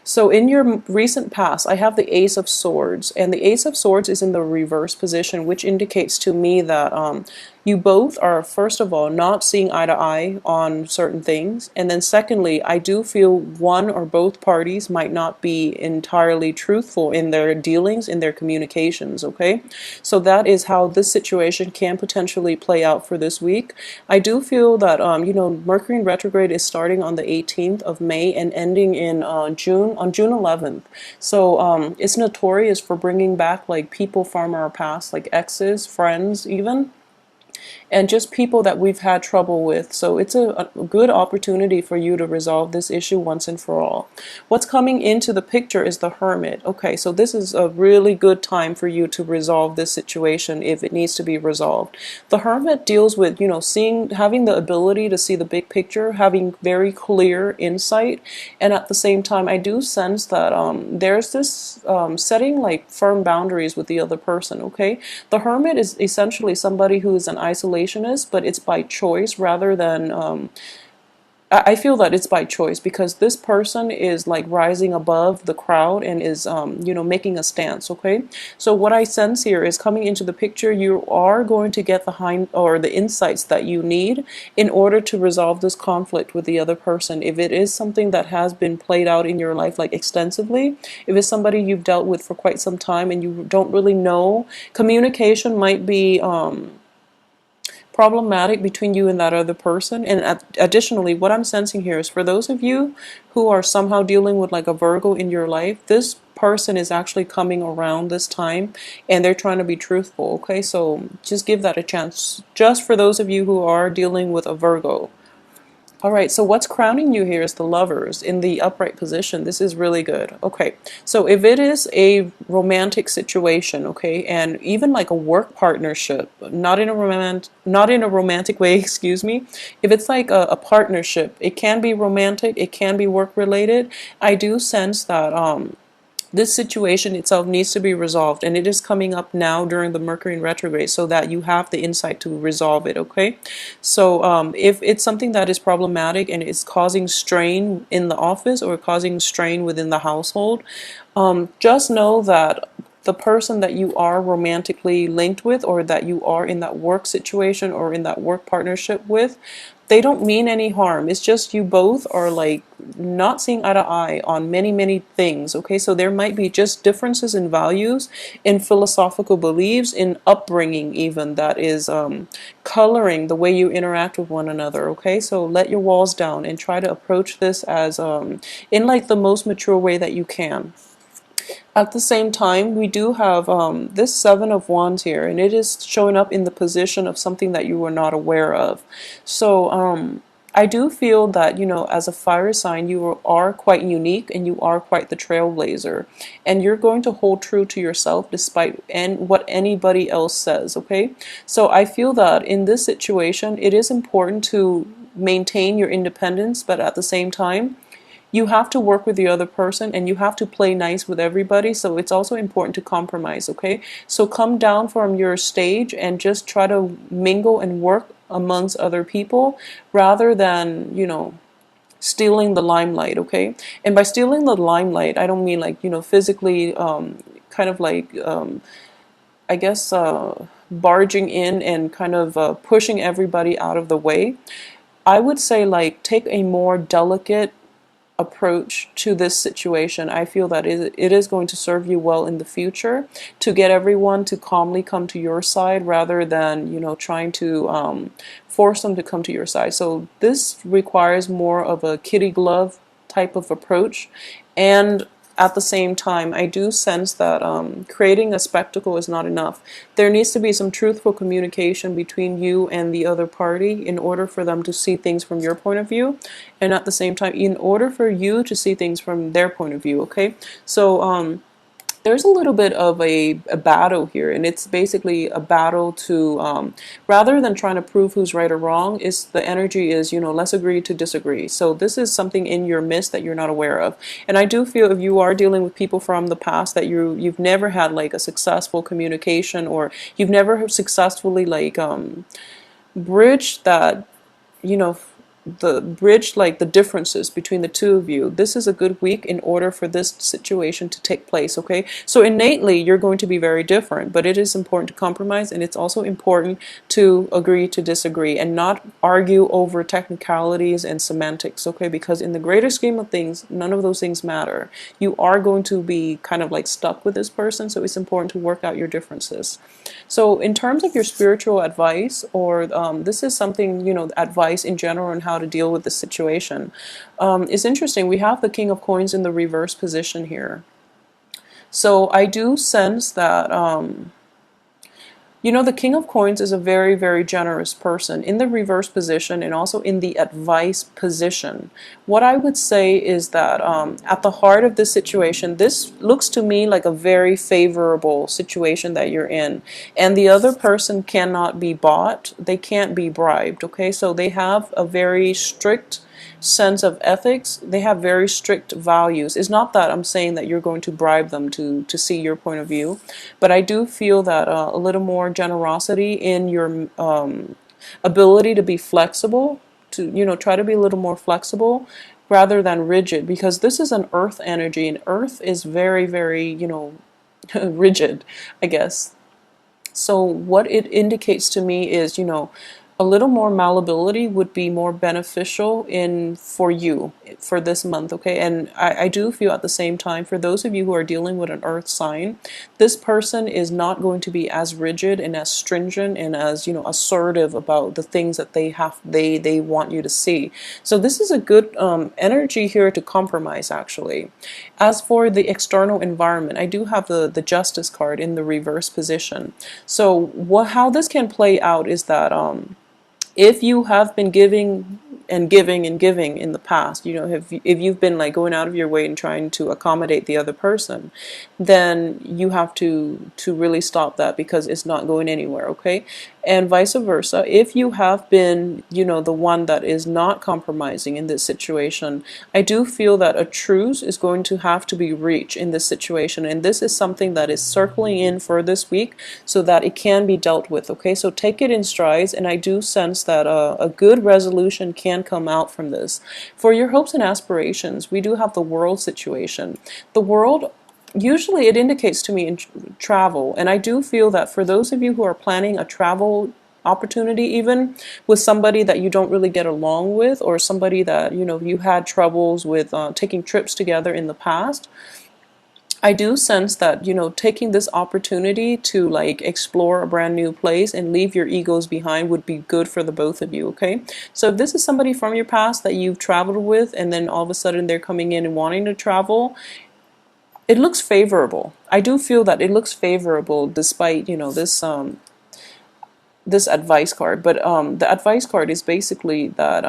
So in your recent past, I have the Ace of Swords, and the Ace of Swords is in the reverse position, which indicates to me that you both are, first of all, not seeing eye to eye on certain things, and then secondly, I do feel one or both parties might not be entirely truthful in their dealings, in their communications, okay? So that is how this situation can potentially play out for this week. I do feel that, Mercury in retrograde is starting on the 18th of May and ending in June 11th. So it's notorious for bringing back like people from our past, like exes, friends, even, and just people that we've had trouble with. So it's a good opportunity for you to resolve this issue once and for all. What's coming into the picture is the Hermit. Okay, so this is a really good time for you to resolve this situation if it needs to be resolved. The Hermit deals with, having the ability to see the big picture, having very clear insight, and at the same time, I do sense that there's this setting like firm boundaries with the other person, okay? The Hermit is essentially somebody who is an isolationist, but it's by choice rather than I feel that it's by choice because this person is like rising above the crowd and is making a stance, okay? So what I sense here is coming into the picture, you are going to get the insights that you need in order to resolve this conflict with the other person. If it is something that has been played out in your life like extensively, if it's somebody you've dealt with for quite some time and you don't really know, communication might be problematic between you and that other person. And additionally, what I'm sensing here is for those of you who are somehow dealing with like a Virgo in your life, this person is actually coming around this time and they're trying to be truthful, okay? So just give that a chance, just for those of you who are dealing with a Virgo. All right, so what's crowning you here is the Lovers in the upright position. This is really good. Okay, so if it is a romantic situation, okay, and even like a work partnership, not in a romantic way, excuse me. If it's like a partnership, it can be romantic, it can be work related. I do sense that this situation itself needs to be resolved, and it is coming up now during the Mercury in retrograde so that you have the insight to resolve it, okay? So if it's something that is problematic and is causing strain in the office or causing strain within the household, just know that the person that you are romantically linked with or that you are in that work situation or in that work partnership with, they don't mean any harm. It's just you both are like not seeing eye to eye on many things, okay? So there might be just differences in values, in philosophical beliefs, in upbringing even, that is coloring the way you interact with one another, okay? So let your walls down and try to approach this as in like the most mature way that you can. At the same time, we do have this Seven of Wands here, and it is showing up in the position of something that you were not aware of. So I do feel that, as a fire sign, you are quite unique and you are quite the trailblazer. And you're going to hold true to yourself despite what anybody else says, okay? So I feel that in this situation, it is important to maintain your independence, but at the same time, you have to work with the other person and you have to play nice with everybody. So it's also important to compromise, okay? So come down from your stage and just try to mingle and work amongst other people rather than, stealing the limelight, okay? And by stealing the limelight, I don't mean like, physically, kind of like, I guess, barging in and kind of pushing everybody out of the way. I would say like take a more delicate approach to this situation. I feel that it is going to serve you well in the future to get everyone to calmly come to your side rather than, trying to force them to come to your side. So this requires more of a kitty glove type of approach. And at the same time, I do sense that creating a spectacle is not enough. There needs to be some truthful communication between you and the other party in order for them to see things from your point of view, and at the same time, in order for you to see things from their point of view, okay? So there's a little bit of a battle here, and it's basically a battle to rather than trying to prove who's right or wrong, is the energy is, let's agree to disagree. So this is something in your midst that you're not aware of. And I do feel if you are dealing with people from the past that you've never had like a successful communication, or you've never successfully like bridged that, you know bridge like the differences between the two of you. This is a good week in order for this situation to take place. Okay, so innately you're going to be very different, but it is important to compromise, and it's also important to agree to disagree and not argue over technicalities and semantics. Okay, because in the greater scheme of things, none of those things matter. You are going to be kind of like stuck with this person, so it's important to work out your differences. So in terms of your spiritual advice, or this is something, advice in general on how to deal with the situation. It's interesting. We have the King of Coins in the reverse position here. So I do sense that the King of Coins is a very, very generous person in the reverse position and also in the advice position. What I would say is that at the heart of this situation, this looks to me like a very favorable situation that you're in. And the other person cannot be bought. They can't be bribed. Okay, so they have a very strict sense of ethics. They have very strict values. It's not that I'm saying that you're going to bribe them to see your point of view, but I do feel that a little more generosity in your ability to be flexible, to try to be a little more flexible rather than rigid, because this is an earth energy, and earth is very, very rigid, I guess. So what it indicates to me is, a little more malleability would be more beneficial in for you for this month. Okay, and I do feel at the same time, for those of you who are dealing with an earth sign, this person is not going to be as rigid and as stringent and as assertive about the things that they want you to see. So this is a good energy here to compromise, actually. As for the external environment, I do have the Justice card in the reverse position. So how this can play out is that if you have been giving and giving and giving in the past, if you've been like going out of your way and trying to accommodate the other person, then you have to really stop that, because it's not going anywhere. Okay, and vice versa. If you have been, the one that is not compromising in this situation, I do feel that a truce is going to have to be reached in this situation, and this is something that is circling in for this week so that it can be dealt with. Okay, so take it in strides, and I do sense that a good resolution can come out from this. For your hopes and aspirations, we do have the world situation. The world, usually it indicates to me in travel, and I do feel that for those of you who are planning a travel opportunity, even with somebody that you don't really get along with, or somebody that you had troubles with taking trips together in the past, I do sense that, taking this opportunity to like explore a brand new place and leave your egos behind would be good for the both of you. Okay, so if this is somebody from your past that you've traveled with, and then all of a sudden they're coming in and wanting to travel, it looks favorable. I do feel that it looks favorable despite, this advice card. But the advice card is basically that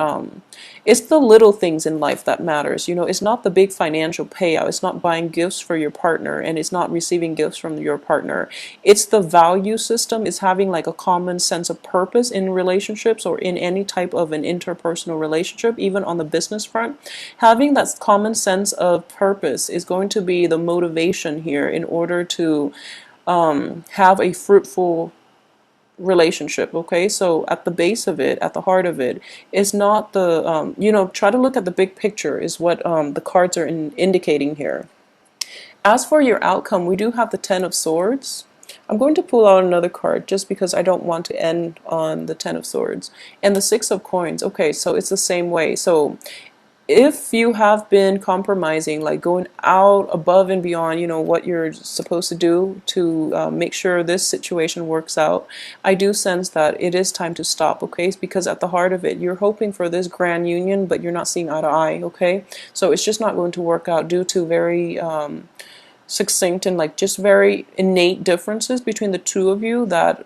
it's the little things in life that matters. It's not the big financial payout. It's not buying gifts for your partner, and it's not receiving gifts from your partner. It's the value system. It's having like a common sense of purpose in relationships, or in any type of an interpersonal relationship, even on the business front. Having that common sense of purpose is going to be the motivation here in order to have a fruitful relationship. Okay, so at the base of it, at the heart of it, is not the try to look at the big picture, is what the cards are indicating here. As for your outcome, we do have the Ten of Swords. I'm going to pull out another card just because I don't want to end on the Ten of Swords, and the Six of Coins. Okay, so it's the same way. So if you have been compromising, like going out above and beyond, what you're supposed to do to make sure this situation works out, I do sense that it is time to stop. Okay, because at the heart of it, you're hoping for this grand union, but you're not seeing eye to eye. Okay, so it's just not going to work out due to very succinct and like just very innate differences between the two of you, that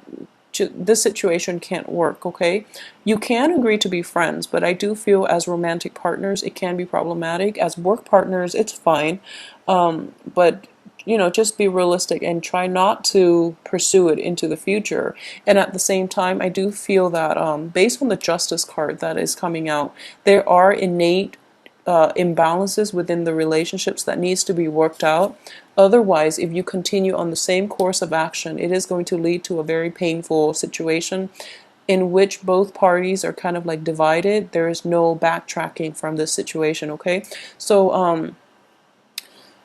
this situation can't work. Okay, you can agree to be friends, but I do feel as romantic partners it can be problematic. As work partners it's fine, but just be realistic and try not to pursue it into the future. And at the same time, I do feel that based on the Justice card that is coming out, there are innate imbalances within the relationships that needs to be worked out. Otherwise, if you continue on the same course of action, it is going to lead to a very painful situation. in which both parties are kind of like divided. There is no backtracking from this situation, okay? So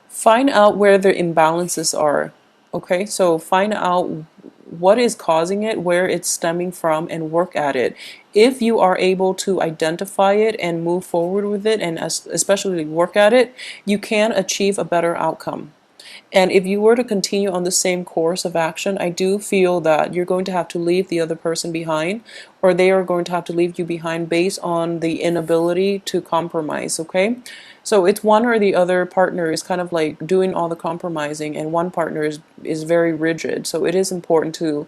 find out where the imbalances are, okay? So find out what is causing it, where it's stemming from, and work at it. If you are able to identify it and move forward with it, and especially work at it, you can achieve a better outcome. And if you were to continue on the same course of action, I do feel that you're going to have to leave the other person behind, or they are going to have to leave you behind based on the inability to compromise, okay? So it's one or the other partner is kind of like doing all the compromising, and one partner is very rigid. So it is important to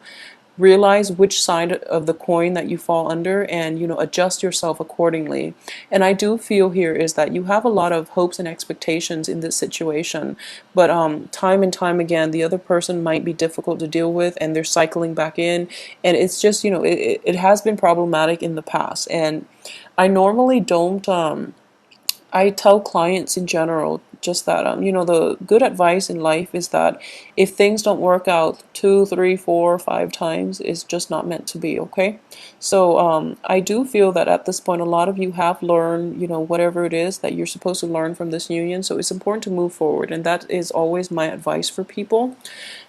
realize which side of the coin that you fall under, and adjust yourself accordingly. And I do feel here is that you have a lot of hopes and expectations in this situation, but time and time again the other person might be difficult to deal with, and they're cycling back in, and it's just it has been problematic in the past. And I normally don't I tell clients in general just that the good advice in life is that if things don't work out 2, 3, 4, 5 times, it's just not meant to be, okay? So I do feel that at this point a lot of you have learned whatever it is that you're supposed to learn from this union. So it's important to move forward, and that is always my advice for people.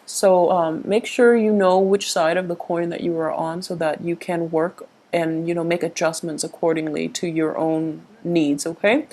So make sure you know which side of the coin that you are on, so that you can work and make adjustments accordingly to your own needs, okay?